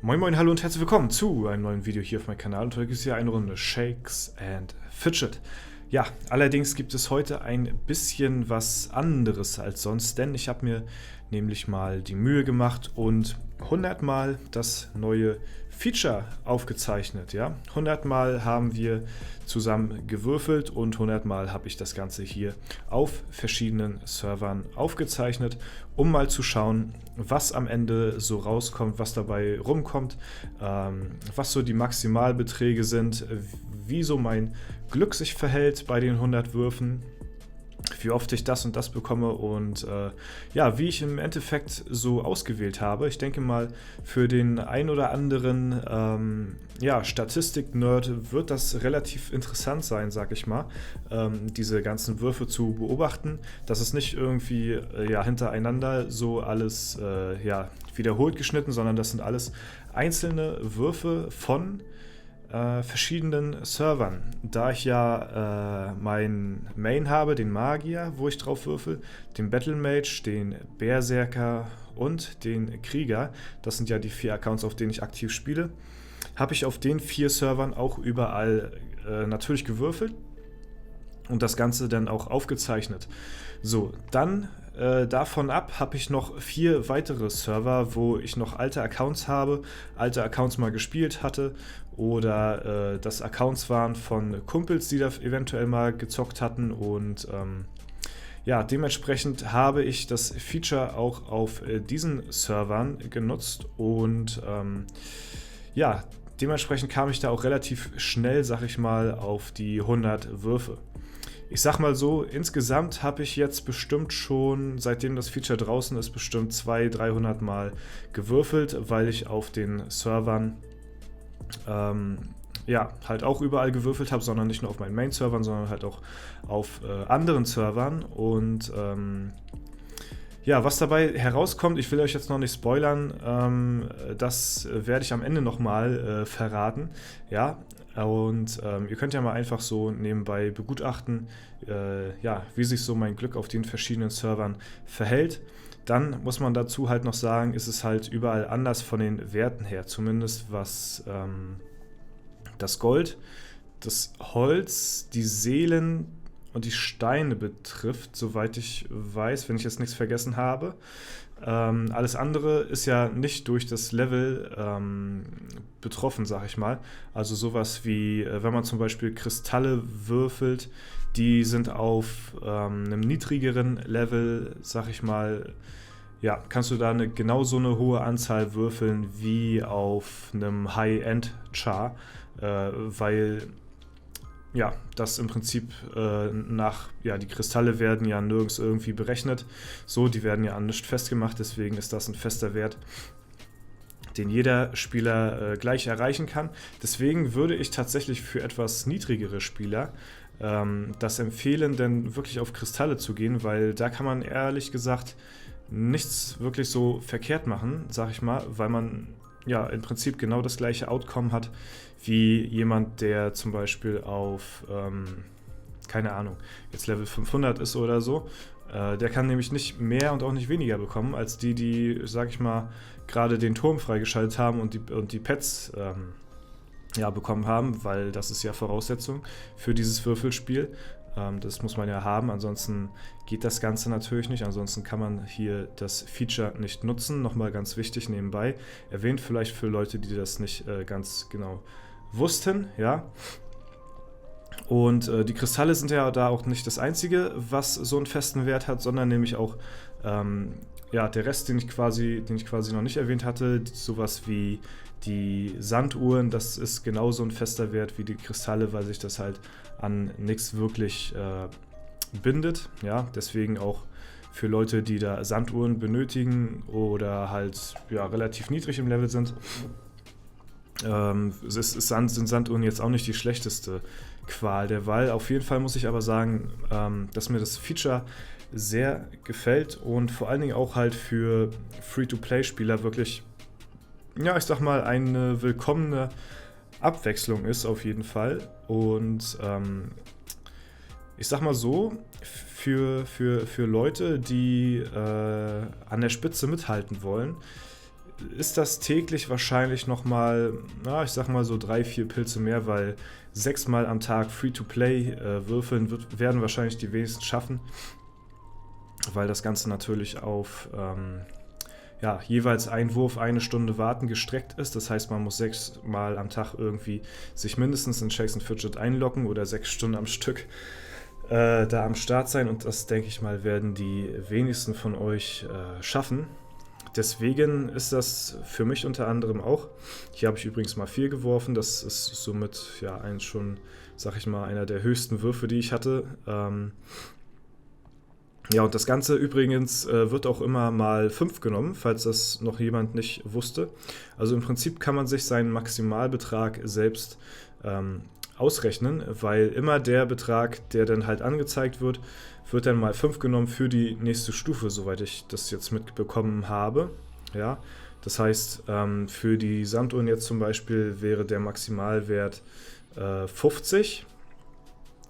Moin Moin, hallo und herzlich willkommen zu einem neuen Video hier auf meinem Kanal. Und heute gibt es hier eine Runde Shakes and Fidget. Ja, allerdings gibt es heute ein bisschen was anderes als sonst, denn ich habe mir nämlich mal die Mühe gemacht und 100 Mal das neue Feature aufgezeichnet. Ja? 100 Mal haben wir zusammen gewürfelt und 100 Mal habe ich das Ganze hier auf verschiedenen Servern aufgezeichnet, um mal zu schauen, was am Ende so rauskommt, was dabei rumkommt, was so die Maximalbeträge sind, wie so mein Glück sich verhält bei den 100 Würfen, wie oft ich das und das bekomme und ja, wie ich im Endeffekt so ausgewählt habe. Ich denke mal, für den ein oder anderen ja, Statistik-Nerd wird das relativ interessant sein, sag ich mal, diese ganzen Würfe zu beobachten, dass es nicht irgendwie ja, hintereinander so alles ja, wiederholt geschnitten, sondern das sind alles einzelne Würfe von verschiedenen Servern. Da ich ja meinen Main habe, den Magier, wo ich drauf würfel, den Battle Mage, den Berserker und den Krieger, das sind ja die 4 Accounts, auf denen ich aktiv spiele, habe ich auf den 4 Servern auch überall natürlich gewürfelt und das Ganze dann auch aufgezeichnet. So, dann davon ab habe ich noch 4 weitere Server, wo ich noch alte Accounts habe, alte Accounts mal gespielt hatte oder das Accounts waren von Kumpels, die da eventuell mal gezockt hatten und ja, dementsprechend habe ich das Feature auch auf diesen Servern genutzt und ja, dementsprechend kam ich da auch relativ schnell, sag ich mal, auf die 100 Würfe. Ich sag mal so, insgesamt habe ich jetzt bestimmt schon, seitdem das Feature draußen ist, bestimmt 200-300 Mal gewürfelt, weil ich auf den Servern ja, halt auch überall gewürfelt habe, sondern nicht nur auf meinen Main-Servern, sondern halt auch auf anderen Servern. Und ja, was dabei herauskommt, ich will euch jetzt noch nicht spoilern, das werde ich am Ende nochmal verraten. Ja, und ihr könnt ja mal einfach so nebenbei begutachten, ja, wie sich so mein Glück auf den verschiedenen Servern verhält. Dann muss man dazu halt noch sagen, ist es halt überall anders von den Werten her, zumindest was das Gold, das Holz, die Seelen und die Steine betrifft, soweit ich weiß, wenn ich jetzt nichts vergessen habe. Alles andere ist ja nicht durch das Level betroffen, sag ich mal. Also sowas wie, wenn man zum Beispiel Kristalle würfelt, die sind auf einem niedrigeren Level, sag ich mal, ja, kannst du da genau so eine hohe Anzahl würfeln wie auf einem High-End-Char, weil ja, das im Prinzip ja, die Kristalle werden ja nirgends irgendwie berechnet. So, die werden ja an nichts festgemacht, deswegen ist das ein fester Wert, den jeder Spieler gleich erreichen kann. Deswegen würde ich tatsächlich für etwas niedrigere Spieler das empfehlen, denn wirklich auf Kristalle zu gehen, weil da kann man ehrlich gesagt nichts wirklich so verkehrt machen, sag ich mal, weil man ja im Prinzip genau das gleiche Outcome hat wie jemand, der zum Beispiel auf, keine Ahnung, jetzt Level 500 ist oder so. Der kann nämlich nicht mehr und auch nicht weniger bekommen, als die, sag ich mal, gerade den Turm freigeschaltet haben und die Pets ja, bekommen haben, weil das ist ja Voraussetzung für dieses Würfelspiel. Das muss man ja haben, ansonsten geht das Ganze natürlich nicht, ansonsten kann man hier das Feature nicht nutzen. Nochmal ganz wichtig nebenbei, erwähnt vielleicht für Leute, die das nicht ganz genau wussten, ja. Und die Kristalle sind ja da auch nicht das Einzige, was so einen festen Wert hat, sondern nämlich auch ja, der Rest, den ich quasi noch nicht erwähnt hatte, sowas wie die Sanduhren, das ist genauso ein fester Wert wie die Kristalle, weil sich das halt an nichts wirklich bindet. Ja, deswegen auch für Leute, die da Sanduhren benötigen oder halt ja, relativ niedrig im Level sind, sind Sanduhren jetzt auch nicht die schlechteste Qual der Wahl. Auf jeden Fall muss ich aber sagen, dass mir das Feature sehr gefällt und vor allen Dingen auch halt für Free-to-Play-Spieler wirklich, ja, ich sag mal, eine willkommene Abwechslung ist auf jeden Fall. Und ich sag mal so, für Leute, die an der Spitze mithalten wollen, ist das täglich wahrscheinlich nochmal, na, ich sag mal so 3, 4 Pilze mehr, weil 6 Mal am Tag Free-to-Play würfeln werden wahrscheinlich die wenigsten schaffen, weil das Ganze natürlich auf ja, jeweils ein Wurf 1 Stunde warten gestreckt ist. Das heißt, man muss 6 Mal am Tag irgendwie sich mindestens in Shakes and Fidget einloggen oder 6 Stunden am Stück da am Start sein. Und das, denke ich mal, werden die wenigsten von euch schaffen. Deswegen ist das für mich unter anderem auch. Hier habe ich übrigens mal 4 geworfen. Das ist somit ja schon, sag ich mal, einer der höchsten Würfe, die ich hatte. Ja, und das Ganze übrigens wird auch immer mal 5 genommen, falls das noch jemand nicht wusste. Also im Prinzip kann man sich seinen Maximalbetrag selbst ausrechnen, weil immer der Betrag, der dann halt angezeigt wird, wird dann mal 5 genommen für die nächste Stufe, soweit ich das jetzt mitbekommen habe. Ja, das heißt, für die Sanduhren jetzt zum Beispiel wäre der Maximalwert 50.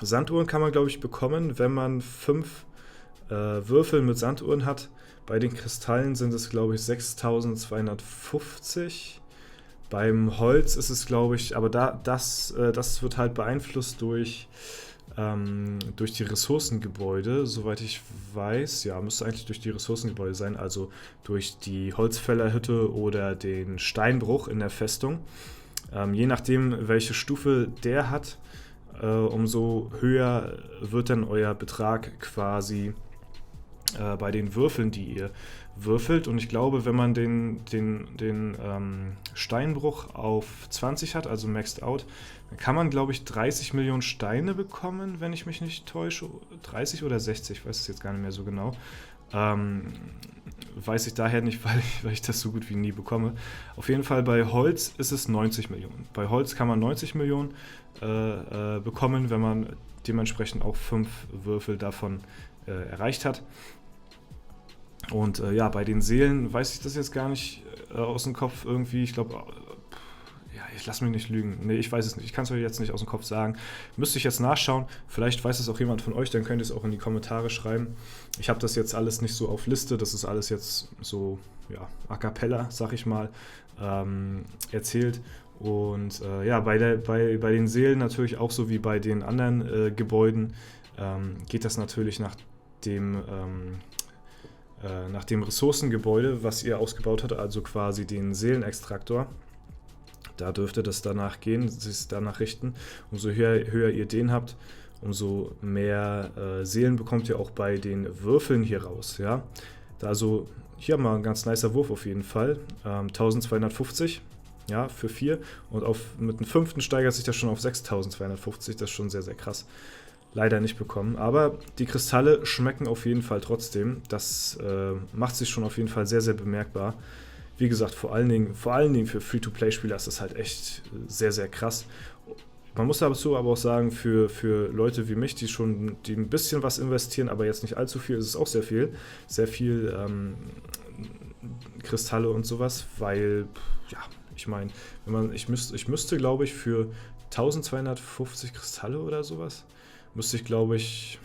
Sanduhren kann man, glaube ich, bekommen, wenn man 5 Würfel mit Sanduhren hat. Bei den Kristallen sind es, glaube ich, 6250. Beim Holz ist es, glaube ich, aber das wird halt beeinflusst durch die Ressourcengebäude, soweit ich weiß. Ja, müsste eigentlich durch die Ressourcengebäude sein, also durch die Holzfällerhütte oder den Steinbruch in der Festung. Je nachdem, welche Stufe der hat, umso höher wird dann euer Betrag quasi bei den Würfeln, die ihr würfelt. Und ich glaube, wenn man den Steinbruch auf 20 hat, also maxed out, dann kann man, glaube ich, 30 Millionen Steine bekommen, wenn ich mich nicht täusche. 30 oder 60, ich weiß es jetzt gar nicht mehr so genau. Weiß ich daher nicht, weil ich das so gut wie nie bekomme. Auf jeden Fall bei Holz ist es 90 Millionen. Bei Holz kann man 90 Millionen bekommen, wenn man dementsprechend auch 5 Würfel davon erreicht hat. Und ja, bei den Seelen weiß ich das jetzt gar nicht aus dem Kopf irgendwie. Ich glaube, ja, ich lasse mich nicht lügen. Nee, ich weiß es nicht. Ich kann es euch jetzt nicht aus dem Kopf sagen. Müsste ich jetzt nachschauen. Vielleicht weiß es auch jemand von euch, dann könnt ihr es auch in die Kommentare schreiben. Ich habe das jetzt alles nicht so auf Liste. Das ist alles jetzt so, ja, a cappella, sag ich mal, erzählt. Und ja, bei den Seelen natürlich auch so wie bei den anderen Gebäuden geht das natürlich nach dem Ressourcengebäude, was ihr ausgebaut habt, also quasi den Seelenextraktor. Da dürfte das danach gehen, sich danach richten. Umso höher ihr den habt, umso mehr Seelen bekommt ihr auch bei den Würfeln hier raus. Ja? Also hier mal ein ganz nicer Wurf auf jeden Fall. 1250, ja, für 4. Und mit dem 5. steigert sich das schon auf 6250. Das ist schon sehr, sehr krass. Leider nicht bekommen, aber die Kristalle schmecken auf jeden Fall trotzdem. Das macht sich schon auf jeden Fall sehr, sehr bemerkbar. Wie gesagt, vor allen Dingen für Free-to-Play-Spieler ist das halt echt sehr, sehr krass. Man muss dazu aber auch sagen, für Leute wie mich, die ein bisschen was investieren, aber jetzt nicht allzu viel, ist es auch sehr viel. Sehr viel Kristalle und sowas, weil, ja, ich meine, ich müsste, glaube ich, für 1250 Kristalle oder sowas, müsste ich, glaube ich,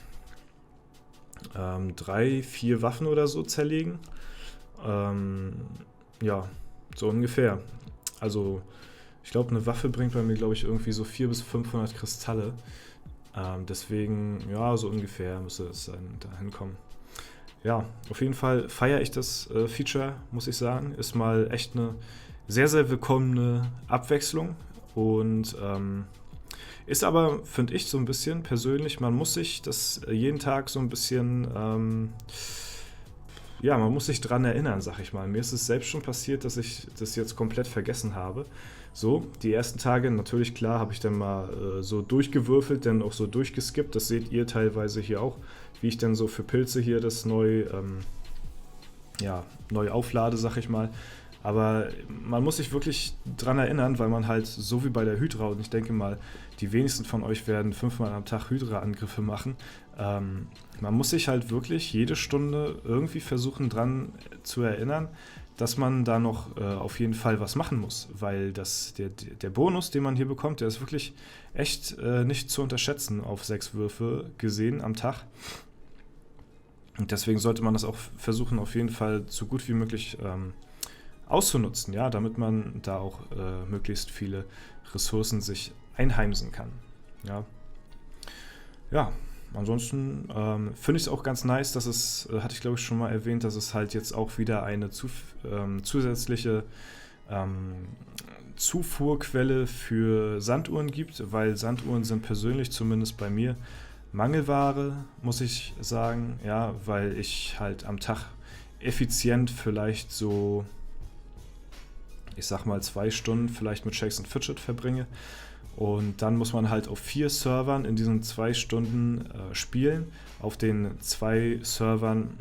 3, 4 Waffen oder so zerlegen. Ja, so ungefähr. Also, ich glaube, eine Waffe bringt bei mir, glaube ich, irgendwie so 400 bis 500 Kristalle. Deswegen, ja, so ungefähr müsste das da hinkommen. Ja, auf jeden Fall feiere ich das Feature, muss ich sagen. Ist mal echt eine sehr, sehr willkommene Abwechslung. Und ist aber, finde ich, so ein bisschen persönlich, man muss sich das jeden Tag so ein bisschen, ja, man muss sich dran erinnern, sag ich mal. Mir ist es selbst schon passiert, dass ich das jetzt komplett vergessen habe. So, die ersten Tage, natürlich klar, habe ich dann mal so durchgewürfelt, dann auch so durchgeskippt. Das seht ihr teilweise hier auch, wie ich dann so für Pilze hier das neu auflade, sag ich mal. Aber man muss sich wirklich dran erinnern, weil man halt, so wie bei der Hydra, und ich denke mal, die wenigsten von euch werden 5-mal am Tag Hydra-Angriffe machen. Man muss sich halt wirklich jede Stunde irgendwie versuchen dran zu erinnern, dass man da noch auf jeden Fall was machen muss. Weil der Bonus, den man hier bekommt, der ist wirklich echt nicht zu unterschätzen auf 6 Würfe gesehen am Tag. Und deswegen sollte man das auch versuchen, auf jeden Fall so gut wie möglich auszunutzen, ja, damit man da auch möglichst viele Ressourcen sich einheimsen kann. Ja, ansonsten finde ich es auch ganz nice, dass es, hatte ich glaube ich schon mal erwähnt, dass es halt jetzt auch wieder eine zusätzliche Zufuhrquelle für Sanduhren gibt, weil Sanduhren sind persönlich zumindest bei mir Mangelware, muss ich sagen, ja, weil ich halt am Tag effizient vielleicht so, ich sag mal 2 Stunden vielleicht mit Shakes and Fidget verbringe. Und dann muss man halt auf 4 Servern in diesen 2 Stunden spielen. Auf den 2 Servern,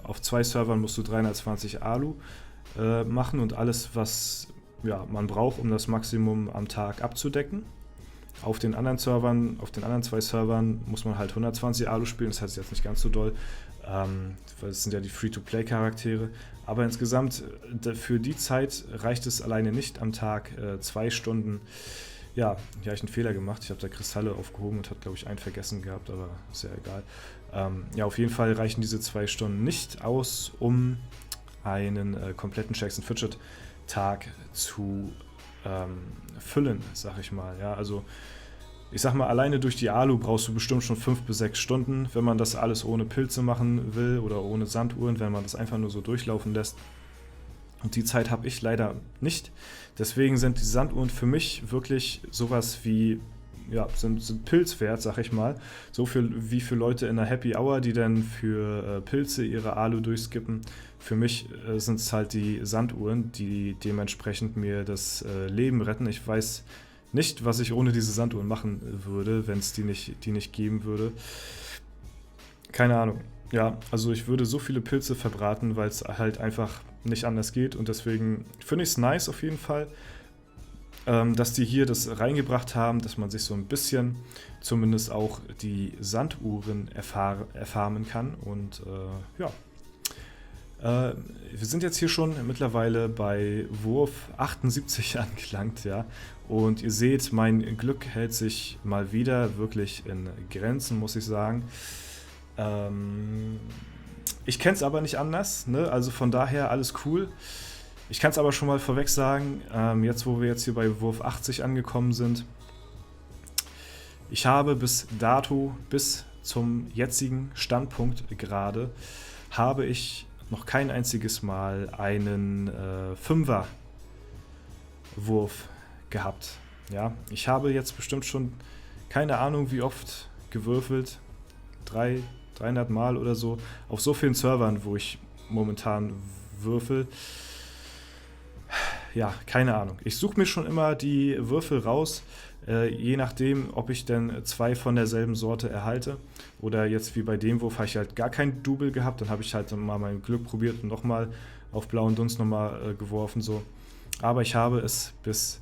auf 2 Servern musst du 320 Alu machen und alles, was man braucht, um das Maximum am Tag abzudecken. Auf den anderen Servern, auf den anderen 2 Servern muss man halt 120 Alu spielen, das heißt jetzt nicht ganz so doll, weil es sind ja die Free-to-Play-Charaktere. Aber insgesamt für die Zeit reicht es alleine nicht am Tag 2 Stunden. Ja, hier habe ich einen Fehler gemacht. Ich habe da Kristalle aufgehoben und habe, glaube ich, einen vergessen gehabt, aber ist ja egal. Ja, auf jeden Fall reichen diese 2 Stunden nicht aus, um einen kompletten Shakes and Fidget Tag zu füllen, sag ich mal. Ja, also ich sag mal, alleine durch die Alu brauchst du bestimmt schon 5 bis 6 Stunden, wenn man das alles ohne Pilze machen will oder ohne Sanduhren, wenn man das einfach nur so durchlaufen lässt. Und die Zeit habe ich leider nicht. Deswegen sind die Sanduhren für mich wirklich sowas wie, ja, sind Pilz wert, sag ich mal. So viel wie für Leute in der Happy Hour, die dann für Pilze ihre Alu durchskippen. Für mich sind es halt die Sanduhren, die dementsprechend mir das Leben retten. Ich weiß nicht, was ich ohne diese Sanduhren machen würde, wenn es die nicht geben würde. Keine Ahnung. Ja, also ich würde so viele Pilze verbraten, weil es halt einfach nicht anders geht. Und deswegen finde ich es nice auf jeden Fall, dass die hier das reingebracht haben, dass man sich so ein bisschen zumindest auch die Sanduhren erfarmen kann. Und ja, wir sind jetzt hier schon mittlerweile bei Wurf 78 angelangt, ja. Und ihr seht, mein Glück hält sich mal wieder wirklich in Grenzen, muss ich sagen. Ich kenne es aber nicht anders, ne? Also von daher alles cool. Ich kann es aber schon mal vorweg sagen, jetzt wo wir jetzt hier bei Wurf 80 angekommen sind, ich habe bis dato, bis zum jetzigen Standpunkt gerade, habe ich noch kein einziges Mal einen Fünfer-Wurf gehabt. Ja, ich habe jetzt bestimmt schon keine Ahnung wie oft gewürfelt, 300 Mal oder so, auf so vielen Servern, wo ich momentan würfel. Ja, keine Ahnung. Ich suche mir schon immer die Würfel raus, je nachdem, ob ich denn 2 von derselben Sorte erhalte. Oder jetzt wie bei dem Wurf habe ich halt gar kein Double gehabt, dann habe ich halt mal mein Glück probiert und nochmal auf blauen Dunst nochmal geworfen. So. Aber ich habe es bis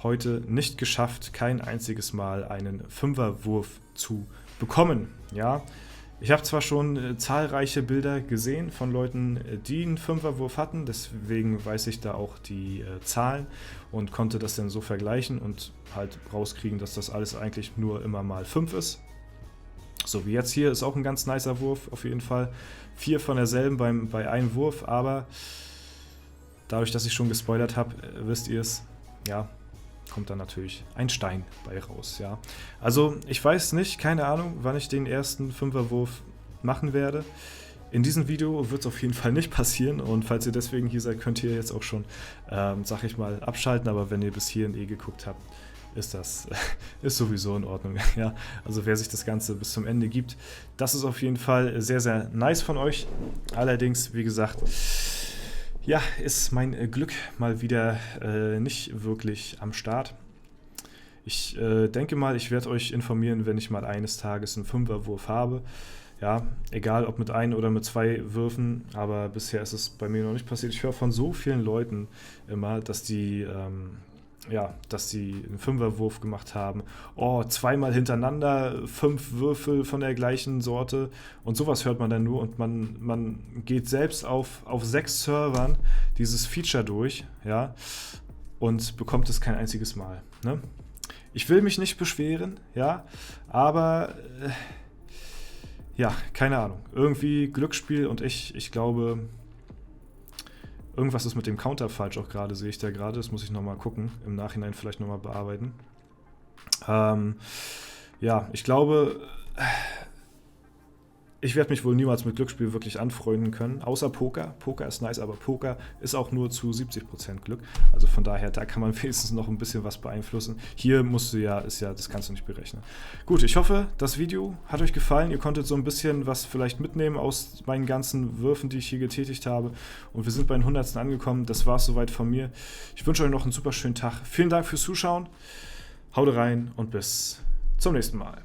heute nicht geschafft, kein einziges Mal einen Fünferwurf zu bekommen. Ja, ich habe zwar schon zahlreiche Bilder gesehen von Leuten, die einen Fünferwurf hatten, deswegen weiß ich da auch die Zahlen und konnte das dann so vergleichen und halt rauskriegen, dass das alles eigentlich nur immer mal 5 ist. So wie jetzt hier ist auch ein ganz nicer Wurf, auf jeden Fall. 4 von derselben bei einem Wurf, aber dadurch, dass ich schon gespoilert habe, wisst ihr es, ja, kommt dann natürlich ein Stein bei raus, ja. Also ich weiß nicht, keine Ahnung, wann ich den ersten Fünferwurf machen werde. In diesem Video wird es auf jeden Fall nicht passieren und falls ihr deswegen hier seid, könnt ihr jetzt auch schon, sag ich mal, abschalten, aber wenn ihr bis hierhin geguckt habt, ist das ist sowieso in Ordnung, ja. Also wer sich das Ganze bis zum Ende gibt, das ist auf jeden Fall sehr, sehr nice von euch. Allerdings, wie gesagt, ja, ist mein Glück mal wieder nicht wirklich am Start. Ich denke mal, ich werde euch informieren, wenn ich mal eines Tages einen Fünferwurf habe. Ja, egal ob mit 1 oder mit 2 Würfen, aber bisher ist es bei mir noch nicht passiert. Ich höre von so vielen Leuten immer, dass die einen Fünferwurf gemacht haben. Oh, 2-mal hintereinander 5 Würfel von der gleichen Sorte und sowas hört man dann nur und man geht selbst auf 6 Servern dieses Feature durch, ja, und bekommt es kein einziges Mal, ne? Ich will mich nicht beschweren, ja, aber ja, keine Ahnung. Irgendwie Glücksspiel und ich glaube, Irgendwas ist mit dem Counter falsch auch gerade, sehe ich da gerade. Das muss ich nochmal gucken. Im Nachhinein vielleicht nochmal bearbeiten. Ja, ich glaube, ich werde mich wohl niemals mit Glücksspiel wirklich anfreunden können, außer Poker. Poker ist nice, aber Poker ist auch nur zu 70% Glück. Also von daher, da kann man wenigstens noch ein bisschen was beeinflussen. Hier das kannst du nicht berechnen. Gut, ich hoffe, das Video hat euch gefallen. Ihr konntet so ein bisschen was vielleicht mitnehmen aus meinen ganzen Würfen, die ich hier getätigt habe. Und wir sind bei den 100. angekommen. Das war es soweit von mir. Ich wünsche euch noch einen super schönen Tag. Vielen Dank fürs Zuschauen. Haut rein und bis zum nächsten Mal.